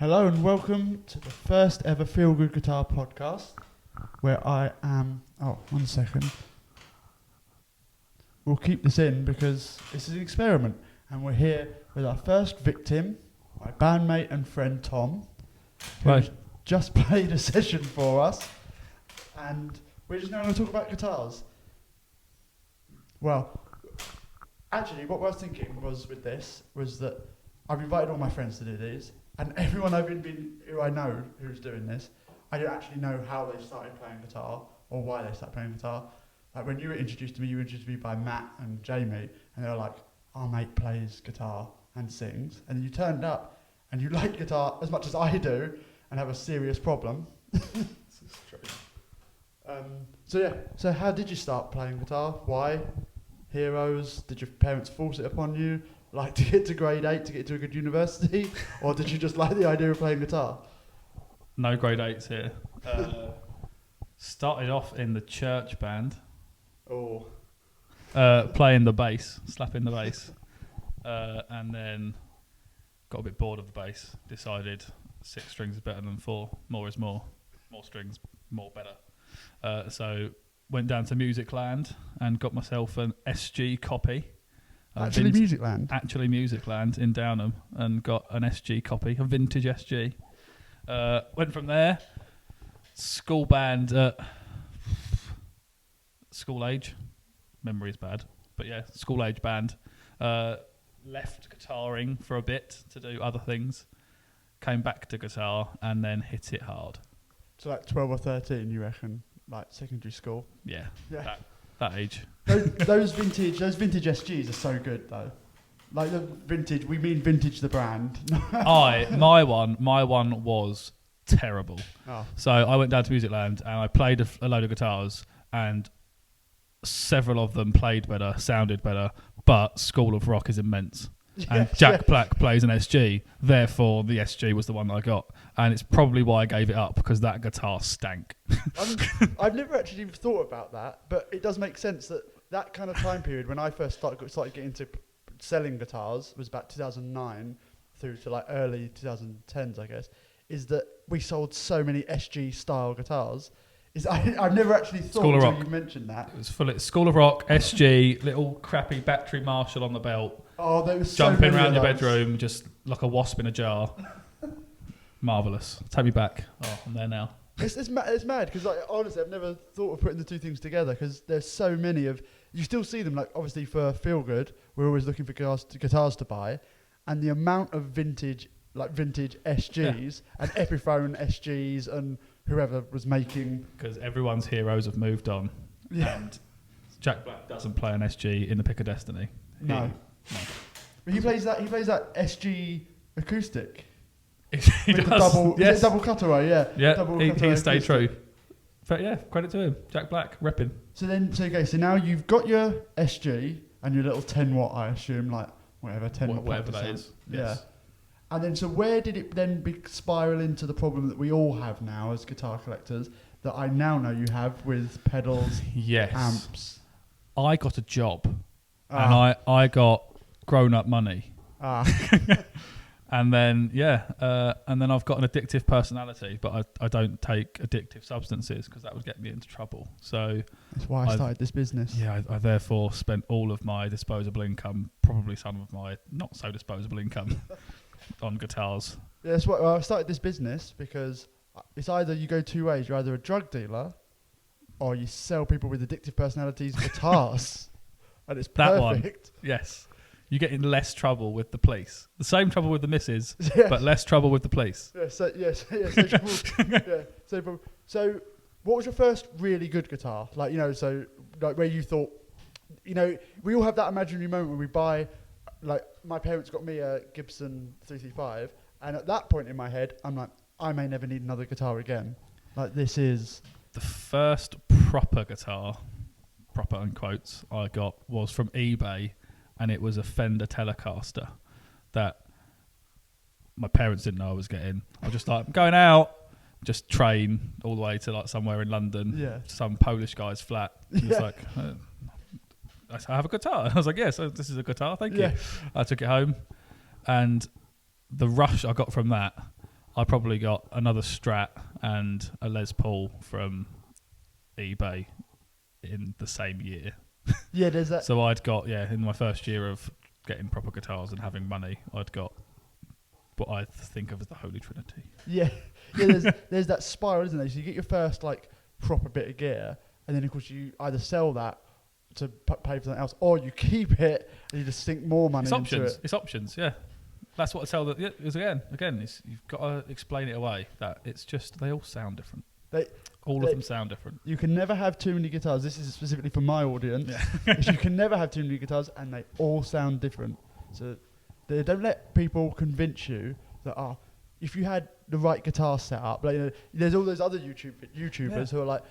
Hello and welcome to the first ever Feel Good Guitar podcast, where I am... Oh, 1 second. We'll keep this in because this is an experiment, and we're here with our first victim, my bandmate and friend Tom, who's just played a session for us, and we're just now going to talk about guitars. Well, actually, what I was thinking was with this was that I've invited all my friends to do these, and everyone who I know who's doing this, I don't actually know how they started playing guitar or why they started playing guitar. Like when you were introduced to me by Matt and Jamie, and they were like, our mate plays guitar and sings, and you turned up and you like guitar as much as I do and have a serious problem. This is true. So how did you start playing guitar? Why? Heroes? Did your parents force it upon you? Like to get to grade 8 to get to a good university? Or did you just like the idea of playing guitar? No grade 8s here. Started off in the church band. Oh. Playing the bass, slapping the bass. And then got a bit bored of the bass. Decided 6 strings is better than 4. More is more. More strings, more better. So went down to Musicland and got myself an SG copy. Actually Musicland? Actually Musicland in Downham, and got an SG copy, a vintage SG. Went from there, school band at school age. Memory is bad, but yeah, school age band. Left guitaring for a bit to do other things. Came back to guitar and then hit it hard. So like 12 or 13, you reckon? Like secondary school? Yeah. That age. those vintage SGs are so good though. Like the vintage, we mean vintage the brand. My one was terrible. Oh. So I went down to Musicland and I played a load of guitars, and several of them played better, sounded better, but School of Rock is immense. And Jack Black plays an SG, therefore the SG was the one that I got, and it's probably why I gave it up, because that guitar stank. I've never actually thought about that, but it does make sense that kind of time period when I first started getting into selling guitars was about 2009 through to like early 2010s, I guess, is that we sold so many SG style guitars. I've never actually thought until you mentioned that. It was full of School of Rock, SG, little crappy battery Marshall on the belt. Oh, there was jumping around your bedroom just like a wasp in a jar. Marvellous. Take me back. Oh, I'm there now. It's mad because like, honestly, I've never thought of putting the two things together, because there's so many of... You still see them, like obviously for Feel Good, we're always looking for guitars to buy, and the amount of vintage SGs and Epiphone SGs and whoever was making... Because everyone's heroes have moved on. Yeah. And Jack Black doesn't play an SG in the Pick of Destiny. No. But he plays that SG acoustic. He does. Is it double cutaway? Yeah. Yeah. He can stay true. But yeah, credit to him. Jack Black, repping. So now you've got your SG and your little 10 watt, I assume, like whatever, 10 watt. Whatever that is. Yes. Yeah. And then, so where did it then spiral into the problem that we all have now as guitar collectors, that I now know you have with pedals, amps? I got a job, and I got grown-up money. And then, and then I've got an addictive personality, but I don't take addictive substances because that would get me into trouble. So that's why I started this business. Yeah, I therefore spent all of my disposable income, probably some of my not so disposable income, on guitars. Yeah, that's why I started this business, because it's either you go two ways. You're either a drug dealer or you sell people with addictive personalities guitars. And it's perfect. That one, yes. You get in less trouble with the police. The same trouble with the missus, but less trouble with the police. So what was your first really good guitar? Like, where you thought, we all have that imaginary moment when we buy, like, my parents got me a Gibson 335, and at that point in my head, I'm like, I may never need another guitar again. Like, this is... The first proper guitar, proper unquotes, I got was from eBay, and it was a Fender Telecaster that my parents didn't know I was getting. I was just like, I'm going out, just train all the way to like somewhere in London, some Polish guy's flat. He was like, I have a guitar. I was like, yes, this is a guitar, thank you. I took it home, and the rush I got from that I probably got another Strat and a Les Paul from eBay in the same year. Yeah, there's that. So I'd got, in my first year of getting proper guitars and having money, I'd got what I think of as the Holy Trinity. Yeah, there's that spiral, isn't there? So you get your first like proper bit of gear, and then of course you either sell that to pay for something else, or you keep it and you just sink more money into it. It's options, yeah. That's what I tell that. Yeah, again, you've got to explain it away. That it's just they all sound different. All of them sound different. You can never have too many guitars. This is specifically for my audience. Yeah. You can never have too many guitars, and they all sound different. So don't let people convince you that if you had the right guitar set up, like, there's all those other YouTubers who are like,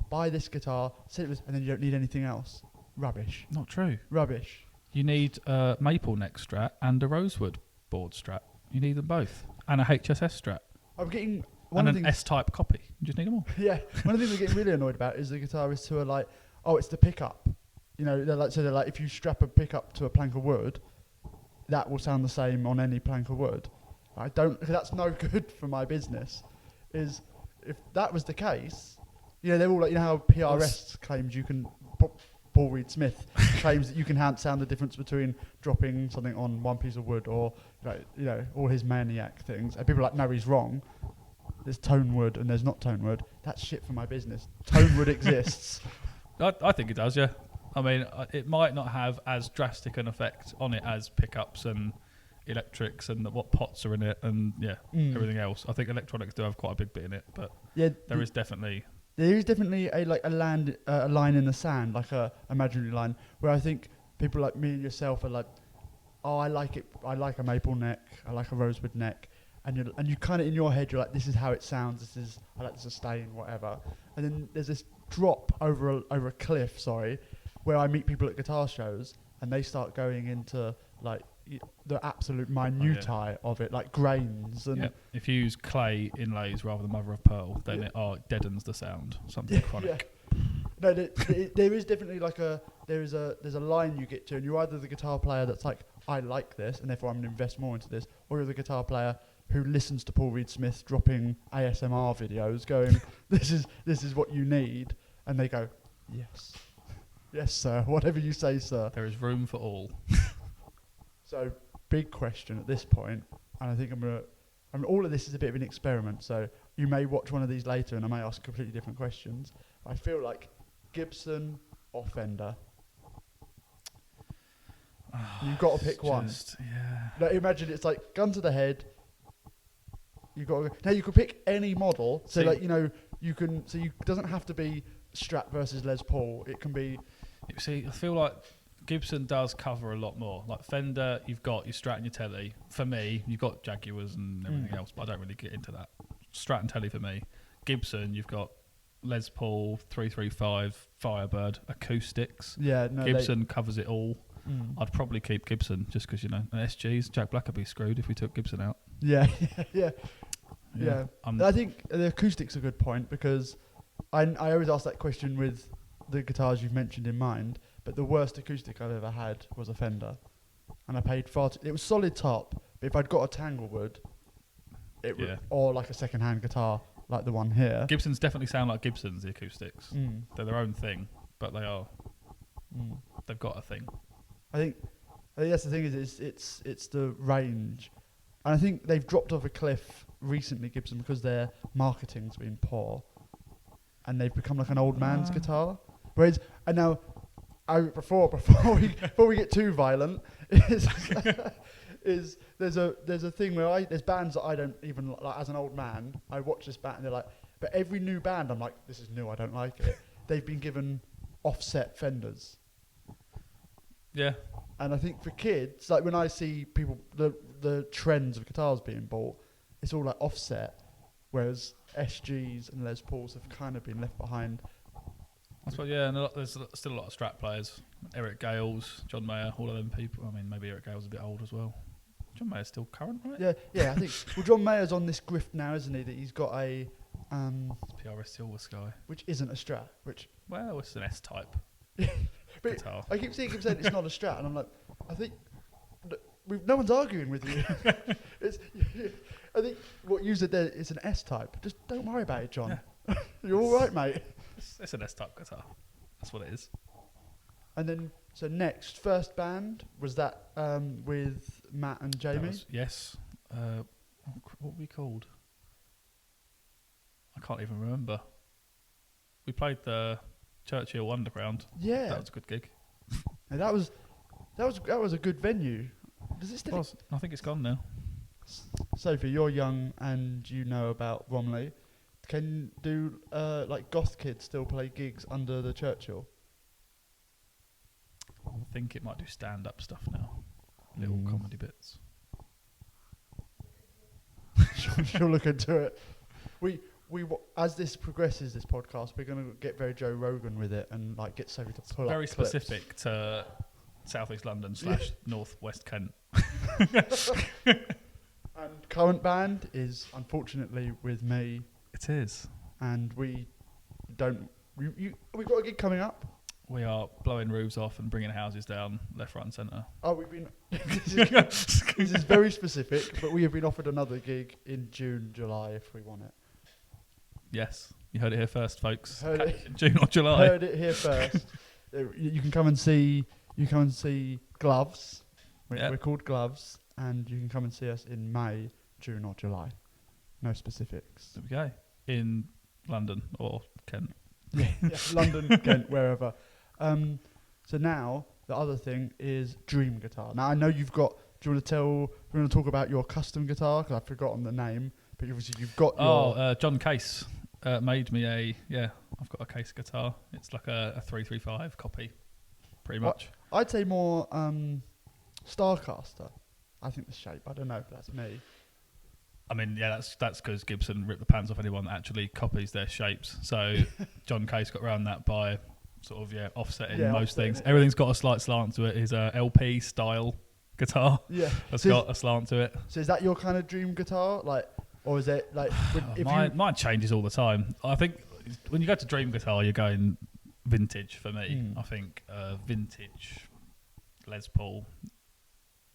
buy this guitar, sit with, and then you don't need anything else. Rubbish. Not true. Rubbish. You need a maple neck Strat and a rosewood board Strat. You need them both, and a HSS Strat. I'm getting and an S-type copy. You just need them all. Yeah. One of the things I'm getting really annoyed about is the guitarists who are like, it's the pickup. They're like, if you strap a pickup to a plank of wood, that will sound the same on any plank of wood. That's no good for my business. If that was the case, they're all like, how PRS claims you can, Paul Reed Smith claims that you can sound the difference between dropping something on one piece of wood or, all his maniac things. And people are like, no, he's wrong. There's tone wood and there's not tone wood. That's shit for my business. Tone wood exists. I think it does, yeah. I mean, it might not have as drastic an effect on it as pickups and electrics and what pots are in it and everything else. I think electronics do have quite a big bit in it, but there is definitely a line in the sand, like a imaginary line, where I think people like me and yourself are like, I like it. I like a maple neck. I like a rosewood neck. And you kind of in your head, you're like, this is how it sounds. I like the sustain, whatever. And then there's this drop over a cliff, where I meet people at guitar shows and they start going into like the absolute minutiae of it, like grains. And if you use clay inlays rather than mother of pearl, then it deadens the sound. Something chronic. Yeah. No, there is definitely like there's a line you get to, and you're either the guitar player that's like, I like this, and therefore I'm going to invest more into this, or you're the guitar player who listens to Paul Reed Smith dropping ASMR videos, going, this is what you need, and they go, yes, sir, whatever you say, sir. There is room for all. So, big question at this point, and I think all of this is a bit of an experiment, so you may watch one of these later and I may ask completely different questions. I feel like Gibson or Fender. You've got to pick one. Like, imagine it's like gun to the head. Now you could pick any model. So you can. So it doesn't have to be Strat versus Les Paul. It can be. See, I feel like Gibson does cover a lot more. Like Fender, you've got your Strat and your Telly. For me, you've got Jaguars and everything else, but I don't really get into that. Strat and Telly for me. Gibson, you've got Les Paul, 335, Firebird, acoustics. Yeah, no. Gibson covers it all. I'd probably keep Gibson just because, and SGs, Jack Black would be screwed if we took Gibson out. Yeah. I think the acoustics are a good point because I always ask that question with the guitars you've mentioned in mind, but the worst acoustic I've ever had was a Fender. And I paid far too... It was solid top, but if I'd got a Tanglewood, or like a second-hand guitar like the one here... Gibsons definitely sound like Gibsons, the acoustics. They're their own thing, but they are... They've got a thing. I think that's the thing is it's the range, and I think they've dropped off a cliff recently, Gibson, because their marketing's been poor, and they've become like an old man's guitar. Whereas, and now, before we get too violent, is there's a thing where there's bands that I don't even like as an old man. I watch this band and they're like, but every new band I'm like, this is new, I don't like it. They've been given offset Fenders. Yeah. And I think for kids, like when I see people, the trends of guitars being bought, it's all like offset, whereas SGs and Les Pauls have kind of been left behind. That's what, and there's still a lot of Strat players. Eric Gales, John Mayer, all of them people. I mean, maybe Eric Gales is a bit old as well. John Mayer's still current, right? Yeah, I think. Well, John Mayer's on this grift now, isn't he? That he's got a... PRS Silver Sky. Which isn't a Strat, Well, it's an S-type. But guitar. I keep seeing him saying it's not a Strat, and I'm like, I think no one's arguing with you. I think what you said there is an S-type. Just don't worry about it, John. Yeah. You're all right, mate. It's an S-type guitar. That's what it is. And then, so next, first band, was that with Matt and Jamie? Yes. What were we called? I can't even remember. We played the Churchill Underground. Yeah. That was a good gig. And that was a good venue. Does it still? I think it's gone now. Sophie, you're young and you know about Bromley. Can do like goth kids still play gigs under the Churchill? I think it might do stand-up stuff now. Little comedy bits. She'll look into it. We as this progresses, this podcast, we're going to get very Joe Rogan with it and like get Sophie to pull up Very clips. specific to South East London / North West Kent. And current band is unfortunately with me, It is. and we've got a gig coming up. We are blowing roofs off and bringing houses down left, right and centre. Oh, we've been. This is very specific, but we have been offered another gig in June, July if we want it. Yes. You heard it here first, folks. Heard it. In June or July. Heard it here first. You can come and see. You come and see Gloves. We're called Gloves, and you can come and see us in May, June, or July. No specifics. There we go. In London or Kent. Yeah, London, Kent, wherever. So now the other thing is Dream Guitar. Now I know you've got. Do you want to talk about your custom guitar? Because I've forgotten the name, but obviously you've got your. John Case made me I've got a Case guitar. It's like a 335 copy, pretty much. I'd say more Starcaster. I think the shape. I don't know if that's me. I mean, yeah, that's because Gibson ripped the pants off anyone that actually copies their shapes. So John Case got around that by sort of offsetting most things. Everything's got a slight slant to it. His LP style guitar has got a slant to it. So is that your kind of dream guitar, like, or is it like? Mine changes all the time. I think when you go to dream guitar, you're going vintage for me. I think vintage Les Paul.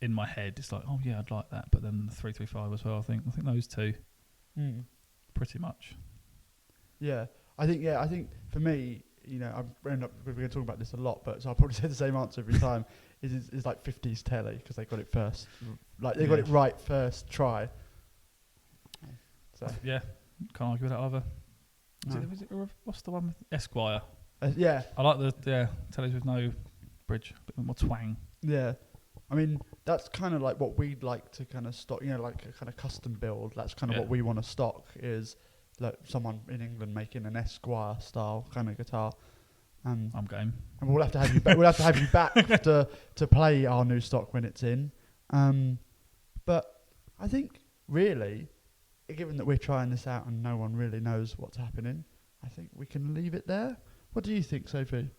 In my head, it's like, oh yeah, I'd like that, but then the 335 as well. I think those two, pretty much. Yeah, I think for me, we're going to talk about this a lot, but so I'll probably say the same answer every time. Is like 50s telly because they got it first, like they got it right first try. So yeah, can't argue with that either. What's the one with Esquire? Yeah, I like the tellies with no bridge, a bit more twang. Yeah. I mean, that's kind of like what we'd like to kind of stock, like a kind of custom build. That's kind of what we want to stock is like someone in England making an Esquire style kind of guitar. I'm game. And we'll have to have you back. We'll have to have you back to play our new stock when it's in. But I think really, given that we're trying this out and no one really knows what's happening, I think we can leave it there. What do you think, Sophie?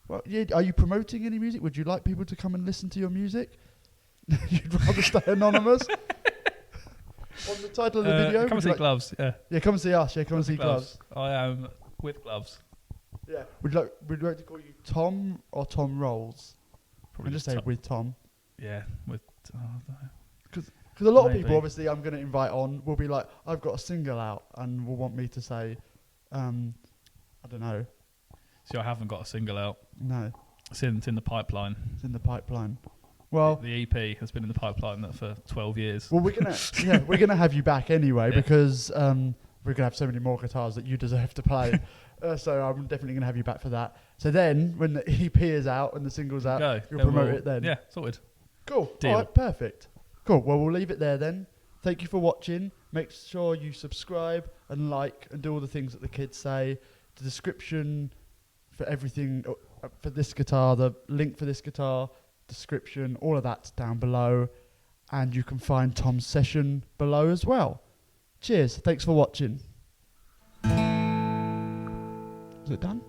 Well, yeah, are you promoting any music? Would you like people to come and listen to your music? You'd rather stay anonymous? On the title of the video? Come and see Gloves, yeah. Yeah, come and see us. Yeah, come and see Gloves. I am with Gloves. Yeah. Would you like to call you Tom or Tom Rolls? Probably just say with Tom. Yeah, with... Because a lot of people, obviously, I'm going to invite on, will be like, I've got a single out, and will want me to say, I don't know. See, I haven't got a single out. No. It's in the pipeline. It's in the pipeline. Well, the EP has been in the pipeline for 12 years. Well, we're gonna have you back anyway because we're gonna have so many more guitars that you deserve to play. So I'm definitely gonna have you back for that. So then, when the EP is out and the single's out, you'll promote it then. Yeah, sorted. Cool. Deal. All right, perfect. Cool. Well, we'll leave it there then. Thank you for watching. Make sure you subscribe and like and do all the things that the kids say. The description for everything for this guitar, the link for this guitar, description, all of that's down below, and you can find Tom's session below as well. Cheers. Thanks for watching. Is it done?